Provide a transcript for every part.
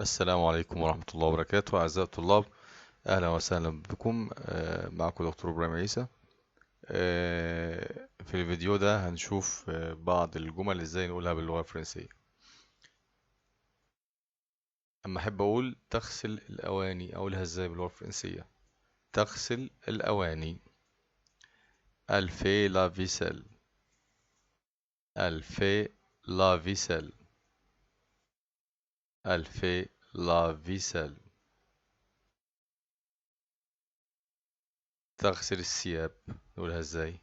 السلام عليكم ورحمة الله وبركاته أعزائي الطلاب. أهلا وسهلا بكم. معكم دكتور إبراهيم عيسى. في الفيديو ده هنشوف بعض الجمل إزاي نقولها باللغة الفرنسية. أما أحب أقول تغسل الأواني أقولها إزاي باللغة الفرنسية؟ تغسل الأواني. Elle fait la vaisselle. Elle fait la vaisselle. Elle fait la vaisselle. تغسل الثياب نقولها إزاي؟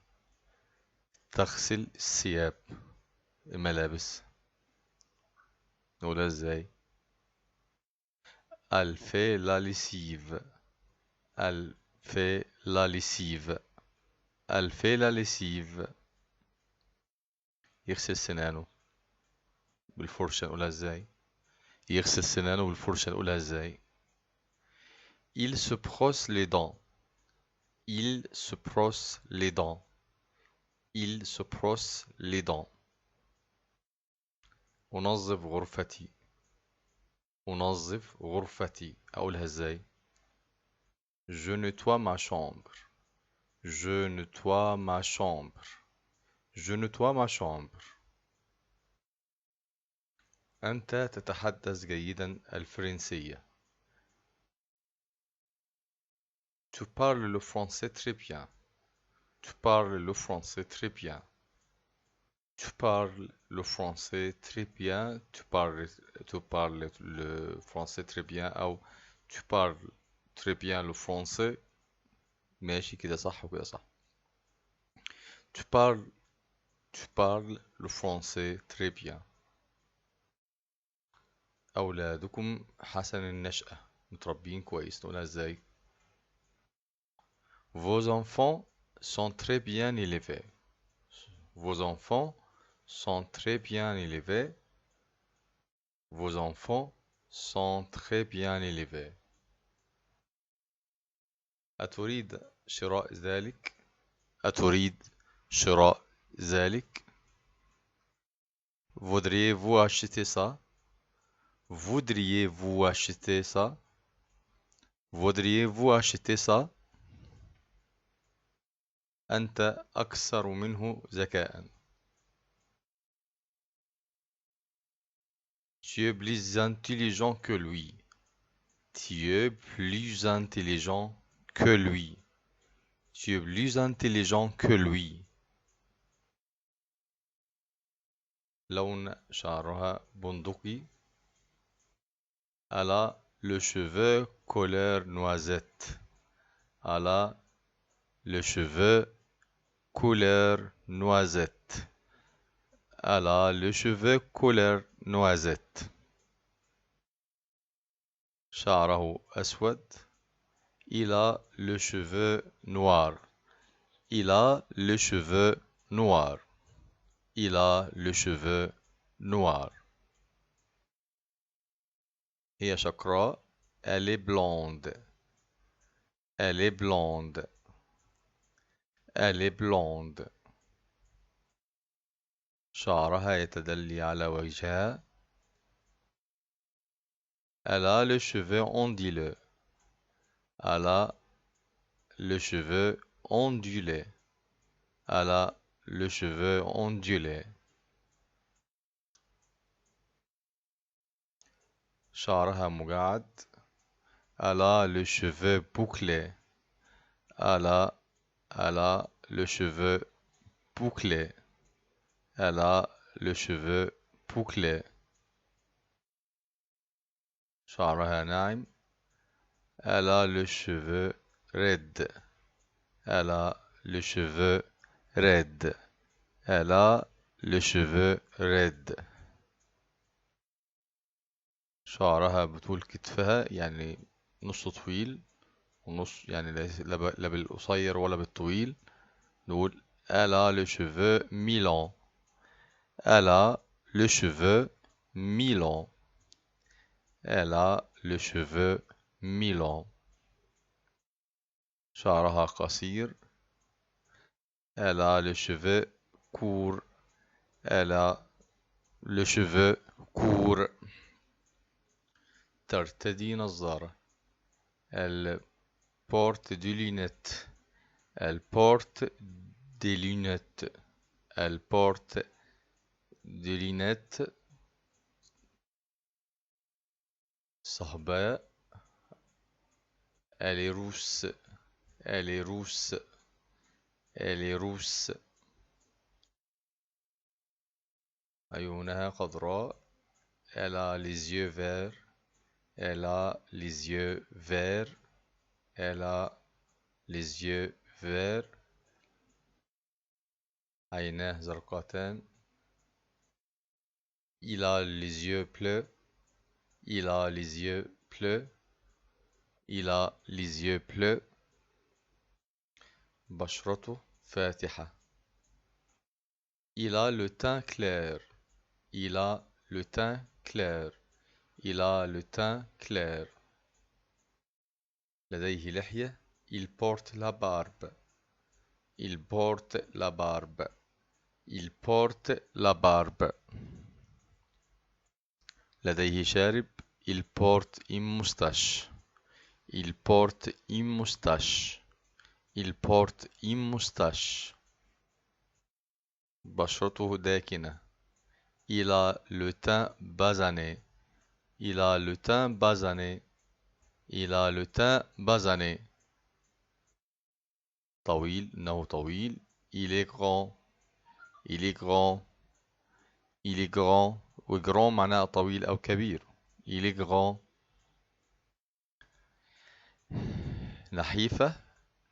تغسل الثياب، الملابس، نقولها إزاي؟ Elle fait la lessive. Elle fait la lessive. Elle fait la lessive. يغسل سنانه بالفرشة نقولها ازاي؟ يغسل سنانه بالفرشة نقولها ازاي؟ Il se brosse les dents. Il se brosse les dents. Il se brosse les dents. أنظف غرفتي. أنظف غرفتي أقولها ازاي؟ Je nettoie ma chambre. Je nettoie ma chambre. Je nettoie ma chambre. أنت تتحدث جيدا الفرنسية. Tu parles le français très bien. Tu parles le français très bien. Tu parles le français très bien. Tu parles le français très bien أو tu parles très bien le français. ماشي كده صح وكده صح. Tu parles tu parles le français très bien. أولادكم حسن النشأة، متربيين كويس، نقولها ازاي؟ Vos enfants sont très bien élevés. Vos enfants sont très bien élevés. Vos enfants sont très bien élevés. أتريد شراء ذلك؟ أتريد شراء ذلك؟ Voudriez-vous acheter ça? Voudriez-vous acheter ça? Voudriez-vous acheter ça? أنت أكثر منه ذكاء. Tu es plus intelligent que lui. Tu es plus intelligent que lui. Tu es plus intelligent que lui. لون شعرها بندقي. Elle a le cheveu couleur noisette. Elle a le cheveu couleur noisette. Elle a le cheveu couleur noisette. شعره أسود. Il a le cheveu noir. Il a le cheveu noir. Il a le cheveu noir. هي شقراء. Elle est blonde. Elle est blonde. Elle est blonde. شعرها يتدلي على وجهها. Elle a le cheveu onduleux. Elle a le cheveu ondulé. Elle a le cheveu ondulé. شعرها مجعد. Elle a le cheveu bouclé. Elle a le cheveu bouclé. Elle a le cheveu bouclé. شعرها ناعم. Elle a le cheveu raide. Elle a le cheveu raide. Elle a le cheveu raide. شعرها بطول كتفها، يعني نص طويل ونص، يعني لا بالقصير ولا بالطويل. نقول elle a le cheveu mi-long. Elle a le cheveu mi-long. Elle a le cheveu mi-long. شعرها قصير. Elle a le cheveu court. Elle a le cheveu court. ترتدي نظارة. Elle porte des lunettes. Elle porte des lunettes. Elle porte des lunettes. صهباء. Elle est rousse. Elle est rousse. Elle est rousse. عيونها خضراء. Elle a les yeux verts. Elle a les yeux verts. Elle a les yeux verts. عيناه زرقاتان. Il a les yeux bleus. Il a les yeux bleus. Il a les yeux bleus. بشرته فاتحة. Il a le teint clair. Il a le teint clair. Il a le teint clair. لديه لحية. Il porte la barbe. Il porte la barbe. Il porte la barbe. لديه شارب. Il porte une moustache. Il porte une moustache. Il porte une moustache. بشرته داكنة. Il a le teint basané. Il a le teint basané. Il a le teint basané. طويل. إنه طويل. Il est grand. Il est grand. Il est grand. وجران معناها طويل أو كبير. Il est grand. نحيفة.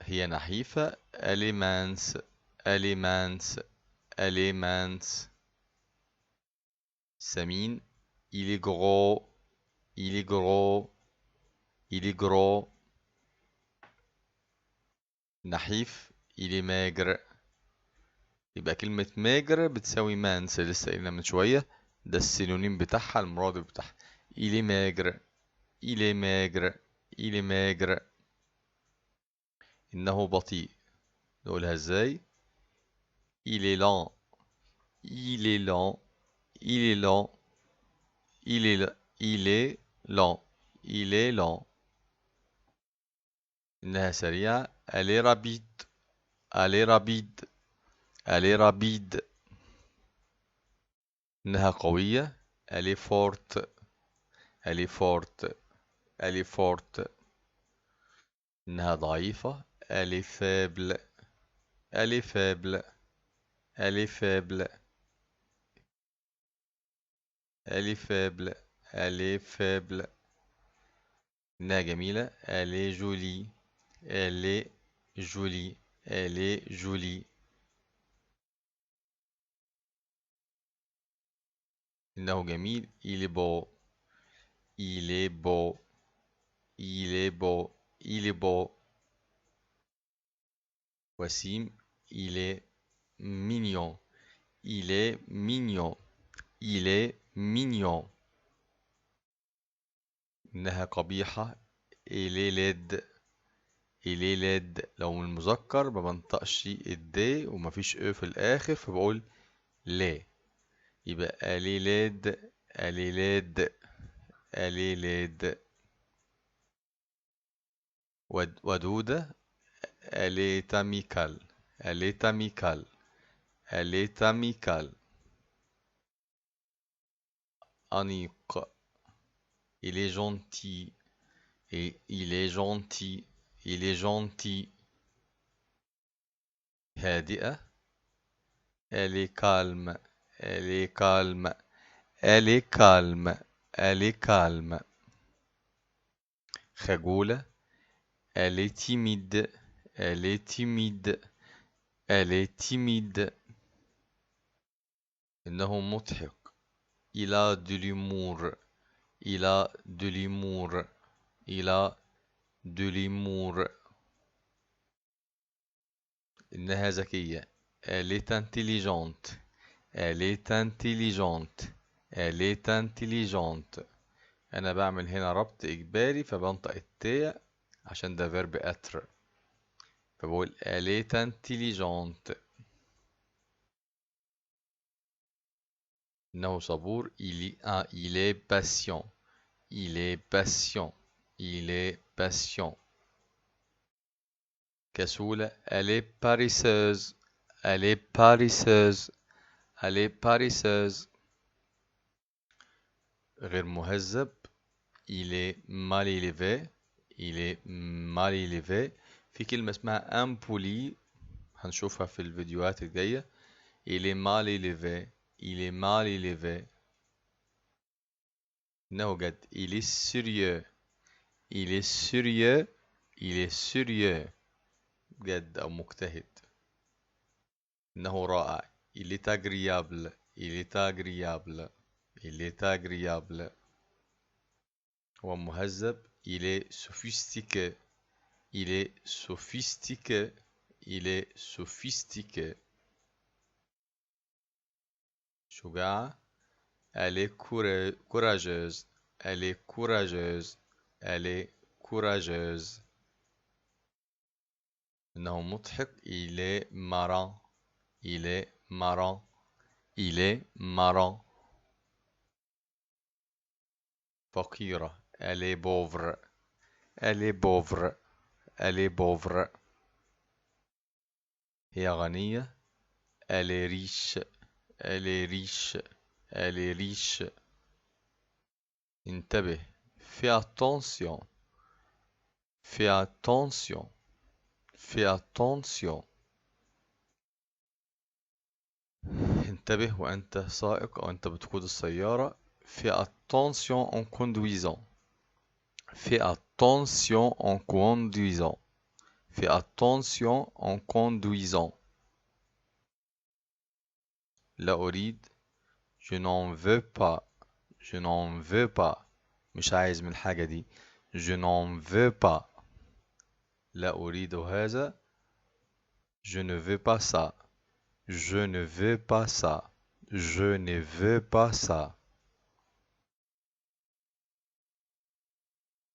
هي نحيفة. Elle est mince. Elle est mince. Elle est mince. سمين. Il est gros. Il est gros. Il est gros. نحيف. Il est maigre. يبقى كلمة maigre بتساوي mince لسه قايلنا من شوية. ده السينونيم بتاعها المرادف بتاعها. Il est maigre. Il est maigre. Il est maigre. إنه بطيء. نقولها ازاي؟ Il est lent. Il est lent. Il est lent. Il est lent. Il est lent. إنها سريعة. Elle est rapide. Elle est rapide. Elle est rapide. إنها قوية. Elle est forte. Elle est forte. Elle est forte. إنها ضعيفة. Elle est faible. Elle est faible. Elle est faible. Elle est faible. Elle est faible. إنها جميلة. Elle est jolie. Elle est jolie. Elle est jolie. إنه جميل. Il est beau. Il est beau. Il est beau. Il est beau. وسيم. Il est mignon. Il est mignon. Il est mignon. إنها قبيحة. Elle est laide. Elle est laide. لو من المذكر ما بنطقش الد ومفيش في الآخر فبقول لا. يبقى elle est laide. Elle est laide. Elle est laide. ودودة. Elle est amicale. Elle est amicale. Elle est amicale. أنيق. Il est gentil. Et il est gentil. Il est gentil. هادئة. Elle est calme. Elle est calme. Elle est calme. Elle est calme. خجولة. Elle est timide. Elle est timide. Elle est timide. إنه مضحك. Il a de l'humour. Il a de l'humour. Il a de l'humour. إنها ذكية. Elle est intelligente. Elle est intelligente. Elle est intelligente. أنا بعمل هنا ربط إجباري فبنطق التاء عشان ده verbe être. فبقول elle est intelligente. إنه صبور. Il est patient. il est patient. Il est patient. كسولة. Elle est paresseuse. Elle est paresseuse. Elle est paresseuse. غير مهذب. Il est mal élevé. Il est mal élevé. في كلمة اسمها impoli هنشوفها في الفيديوهات الجاية. Il est mal élevé. Il est mal élevé. إنه جد. Il est sérieux. Il est sérieux. Il est sérieux. جد أو مجتهد. إنه رائع. Il est agréable. Il est agréable. Il est agréable. هو مهذب. Il est sophistiqué. Il est sophistiqué. Il est sophistiqué. شجاعة. Elle est courageuse. Elle est courageuse. Elle est courageuse. إنه مضحك. Il est marrant. Il est marrant. Il est marrant. فقيرة. Elle est pauvre. Elle est pauvre. Elle est pauvre. هي غنية. Elle est riche. Elle est riche. Elle est riche. انتبه. Fais attention. Fais attention. Fais attention. انتبه وأنت سائق أو أنت بتقود السيارة. Fais attention en conduisant. Fais attention en conduisant. Fais attention en conduisant. لا أريد. Je n'en veux pas. Je n'en veux pas. مش عايز من الحاجة دي. Je n'en veux pas. لا أريد هذا. Je ne veux pas ça. Je ne veux pas ça. Je ne veux pas ça.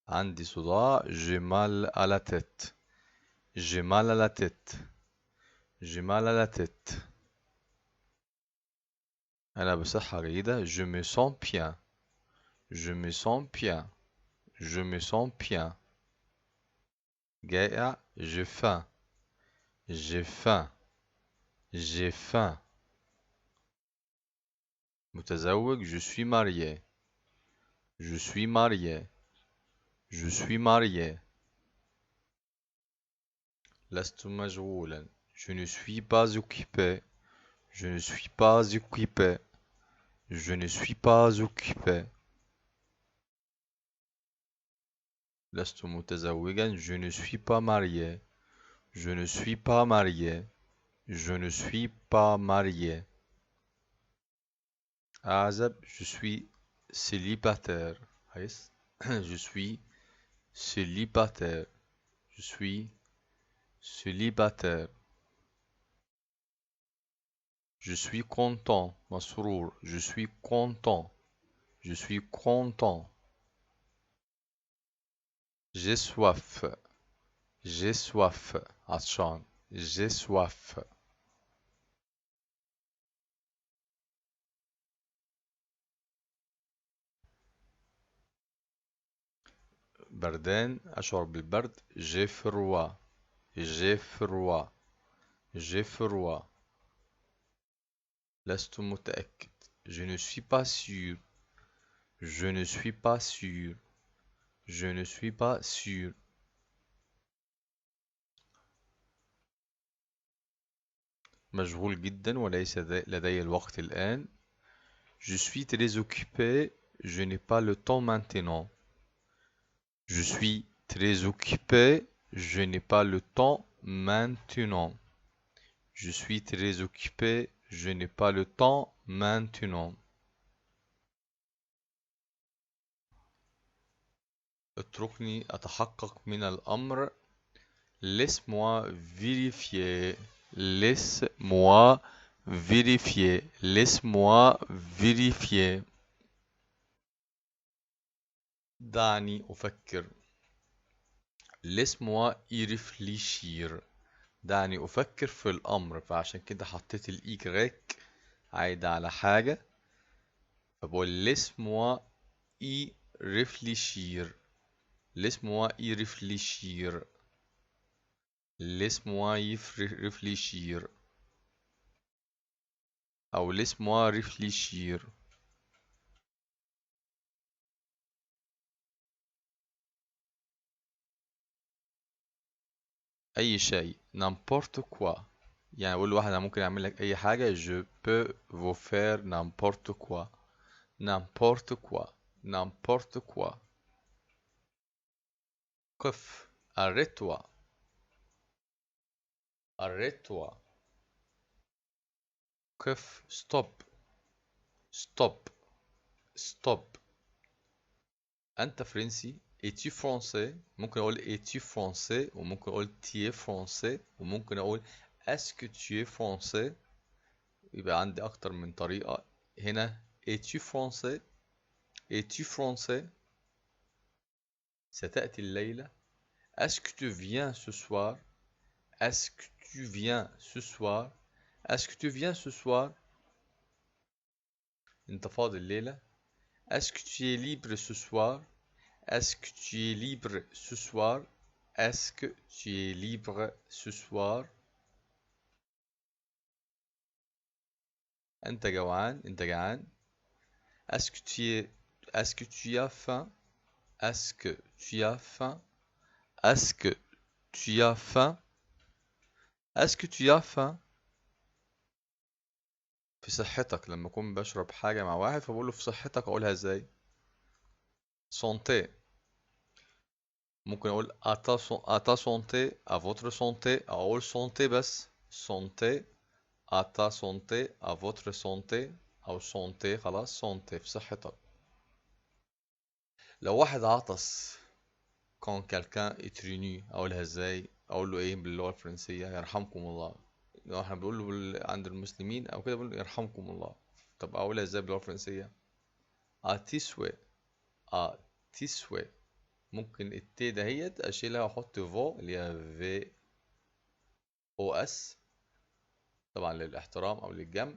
عندي صداع. J'ai mal à la tête. J'ai mal à la tête. J'ai mal à la tête. أنا بصحة جيدة. Je me sens bien. Je me sens bien. Je me sens bien. جائع. J'ai faim. J'ai faim. J'ai faim. متزوج. Je suis marié. Je suis marié. Je suis marié. لست مشغولا. Je ne suis pas occupé. Je ne suis pas occupé. Je ne suis pas occupé. لست متزوجا. Je ne suis pas marié. Je ne suis pas marié. Je ne suis pas marié. أعزب. Je suis célibataire. Je suis célibataire. Je suis célibataire. Je suis content. مسرور. Je suis content. Je suis content. J'ai soif. J'ai soif. عطشان. J'ai soif. بردان. أشعر بالبرد. J'ai froid. J'ai froid. J'ai froid. لست متأكد. Je ne suis pas sûr. Je ne suis pas sûr. Je ne suis pas sûr. مشغول جدا وليس لدي الوقت الآن. Je suis très occupé. Je n'ai pas le temps maintenant. Je suis très occupé. Je n'ai pas le temps maintenant. Je suis très occupé. Je n'ai pas le temps maintenant. اتركني أتحقق من الأمر. Laisse-moi vérifier. Laisse-moi vérifier. Laisse-moi vérifier. دعني أفكر. Laisse-moi y réfléchir. دعني أفكر في الأمر. فعشان كده حطيت الإيكغيك عايدة على حاجة. فبقول laisse-moi y réfléchir. Laisse-moi y réfléchir. Laisse-moi y réfléchir. أو laisse-moi réfléchir. أي شيء. n'importe quoi. يعني أقول لواحد أنا ممكن أعمل لك أي حاجة. Je peux vous faire n'importe quoi. N'importe quoi. N'importe quoi. قف. Arrête-toi. Arrête-toi. قف. Stop. Stop. Stop. أنت فرنسي. Es-tu français؟ ممكن أقول es-tu français وممكن أقول tu es français وممكن أقول est-ce que tu es français. يبقى عندي أكتر من طريقة. هنا es-tu français؟ Es-tu français؟ ستأتي الليلة. Est-ce que tu viens ce soir؟ Est-ce que tu viens ce soir؟ Est-ce que tu viens ce soir؟ أنت فاضي الليلة. Est-ce que tu es libre ce soir؟ Est-ce que tu es libre ce soir? Est-ce que tu es libre ce soir? أنت جوعان. أنت جعان. Est-ce que tu as faim? Est-ce que tu as faim? Est-ce que tu as faim? Est-ce que tu as faim? في صحتك. لما أكون بشرب حاجة مع واحد فبقول له في صحتك أقولها إزاي؟ santé. ممكن أقول à ta santé, à votre santé، أو أقول santé بس. santé. à ta santé, à votre santé، أو santé خلاص. santé في صحتك. لو واحد عطس quand quelqu'un éternue أقولها إزاي؟ أقول له إيه باللغة الفرنسية؟ يرحمكم الله. لو إحنا بنقول له عند المسلمين أو كده بنقول له يرحمكم الله. طب أقولها إزاي باللغة الفرنسية؟ à tes souhaits. à tes souhaits. ممكن التي دهيت أشيلها وأحط فو اللي هي في أو اس طبعا للاحترام أو للجمع.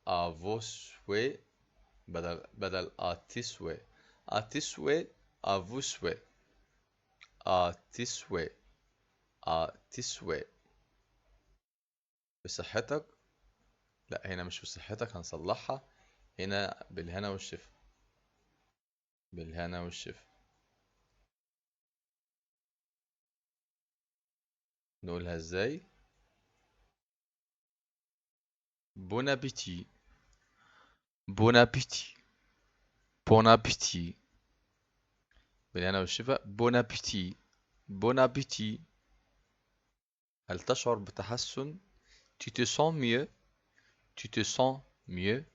à vos souhaits بدل à tes souhaits. à tes souhaits. à vos souhaits. à tes souhaits. à tes souhaits. بصحتك. لا هنا مش بصحتك هنصلحها. هنا بالهنا والشفا. بالهنا والشفا. نقولها ازاي؟ bon appétit. bon appétit. bon appétit. بالهنا والشفا. bon appétit. bon appétit. هل تشعر بتحسن؟ tu te sens mieux. tu te sens mieux.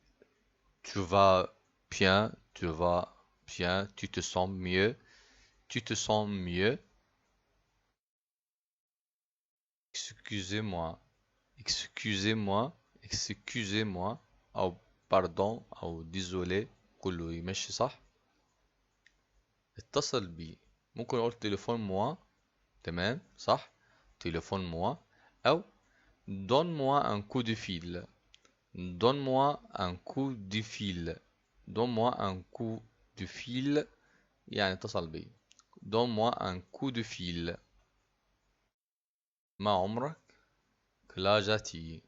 tu vas bien. tu vas bien. tu te sens mieux. tu te sens mieux. excusez-moi. excusez-moi. excusez-moi. أو pardon أو désolé. كله يمشي صح. اتصل بي. ممكن أقول تليفون موا. تمام صح. تليفون موا. أو donne-moi un coup de fil. donne-moi un coup de fil. donne-moi un coup de fil. يعني اتصل بي. donne-moi un coup de fil. ما عمرك؟ quel âge as-tu?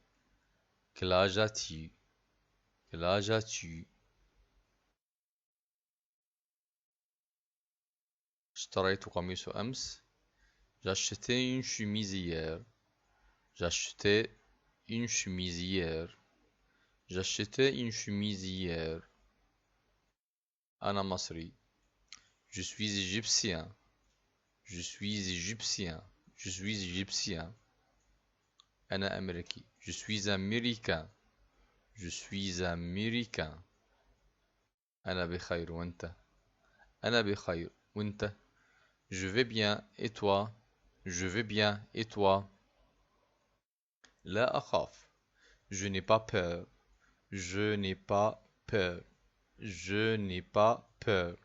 quel âge as-tu? quel âge as-tu? اشتريت قميص أمس. j'ai acheté une chemise hier. j'ai acheté une chemise hier. j'ai acheté une chemise hier. أنا مصري. je suis égyptien. je suis égyptien. je suis égyptien. أنا أمريكي. je suis américain. je suis américain. أنا بخير وأنت؟ أنا بخير وأنت؟ je vais bien et toi? je vais bien et toi? لا أخاف. je n'ai pas peur. je n'ai pas peur. je n'ai pas peur.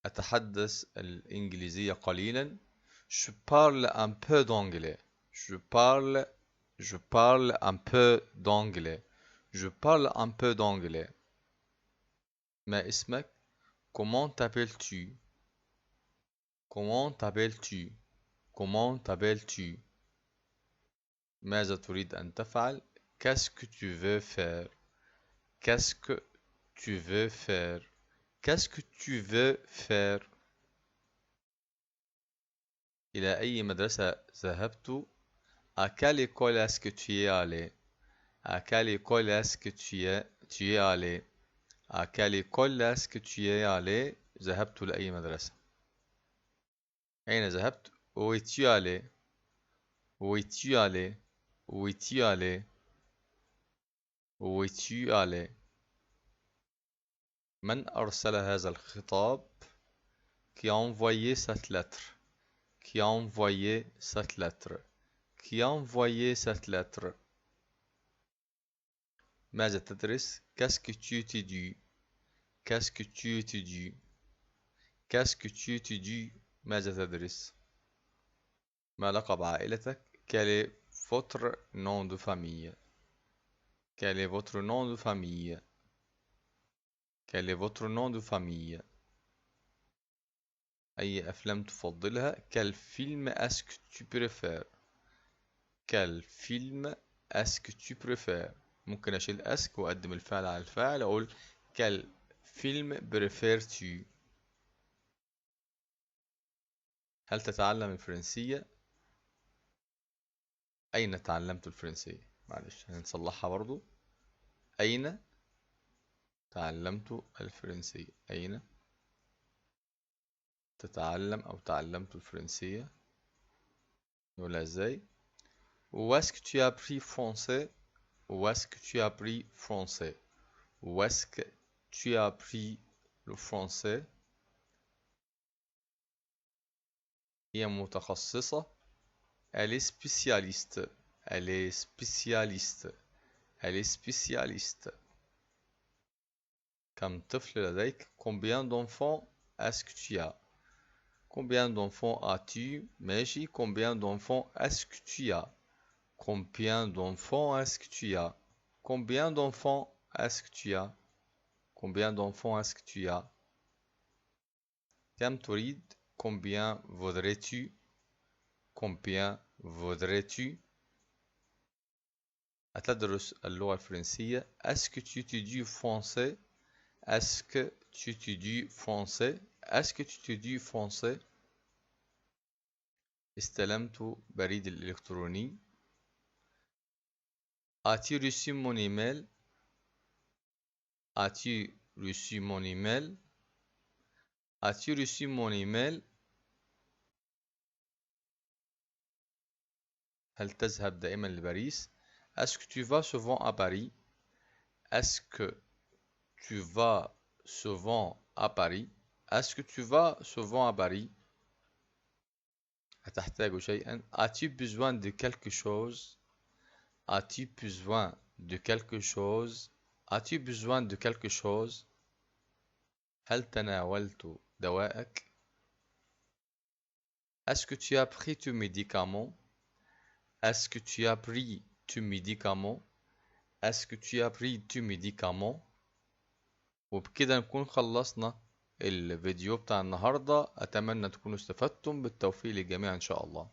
أتحدث الإنجليزية قليلا. je parle un peu d'anglais. je parle un peu d'anglais. je parle un peu d'anglais. ما اسمك؟ Comment t'appelles-tu? Comment t'appelles-tu? Comment t'appelles-tu? ماذا تريد أن تفعل؟ Qu'est-ce que tu veux faire? Qu'est-ce que tu veux faire? Qu'est-ce que tu veux faire? إلى أي مدرسة ذهبت؟ À quelle école est-ce que tu es allé? À quelle école est-ce que tu es allé? À quelle école est-ce que tu es allé? ذهبت لأي مدرسة. أين ذهبت؟ Où es-tu allé? Où es-tu allé? Où es-tu allé? Où es-tu allé? من أرسل هذا الخطاب؟ Qui a envoyé cette lettre? Qui a envoyé cette lettre? Qui a envoyé cette lettre? ماذا تدرس؟ Qu'est-ce que tu étudies? Qu'est-ce que tu étudies? Qu'est-ce que tu étudies? ماذا تدرس؟ ما لقب عائلتك؟ Quel est votre nom de famille? Quel est votre nom de famille? Quel est votre nom de famille? أي أفلام تفضلها؟ Quel film est-ce que tu préfères? Quel film est-ce que tu préfères؟ ممكن أشيل أسك وأقدم الفعل على الفاعل أقول Quel film préfères-tu؟ هل تتعلم الفرنسية؟ أين تعلمت الفرنسية؟ معلش هنصلحها برضو. أين تعلمت الفرنسية؟ أين تتعلم أو تعلمت الفرنسية؟ نقولها إزاي؟ Où est-ce que tu as appris français? Où est-ce que tu as appris français? Où est-ce que tu as appris le français? هي متخصصة. Elle est spécialiste. Elle est spécialiste. Elle est spécialiste. كم طفل لديك؟ Combien d'enfants est-ce que tu as? Combien d'enfants as-tu? ماشي. Combien d'enfants est-ce que tu as? Combien d'enfants est-ce que tu as? Combien d'enfants est-ce que tu as? Combien d'enfants est-ce que tu as? كم تريد؟ Combien voudrais-tu? Combien voudrais-tu? أتدرس اللغة الفرنسية. Est-ce que tu étudies français? Est-ce que tu étudies français? Est-ce que tu étudies français? استلمت بريد الإلكتروني. As-tu reçu mon email? As-tu reçu mon email? As-tu reçu mon email? هل تذهب دائما لباريس؟ Est-ce que tu vas souvent à Paris? Est-ce que tu vas souvent à Paris? Est-ce que tu vas souvent à Paris? أتحتاج شيئا؟ As-tu besoin de quelque chose? As-tu besoin de quelque chose? As-tu besoin de quelque chose? هل تناولت دوائك؟ Est-ce que tu as pris tes médicaments? Est-ce que tu as pris tes médicaments? Est-ce que tu as pris tes médicaments؟ وبكده نكون خلصنا الفيديو بتاع النهاردة. أتمنى تكونوا استفدتم. بالتوفيق للجميع إن شاء الله.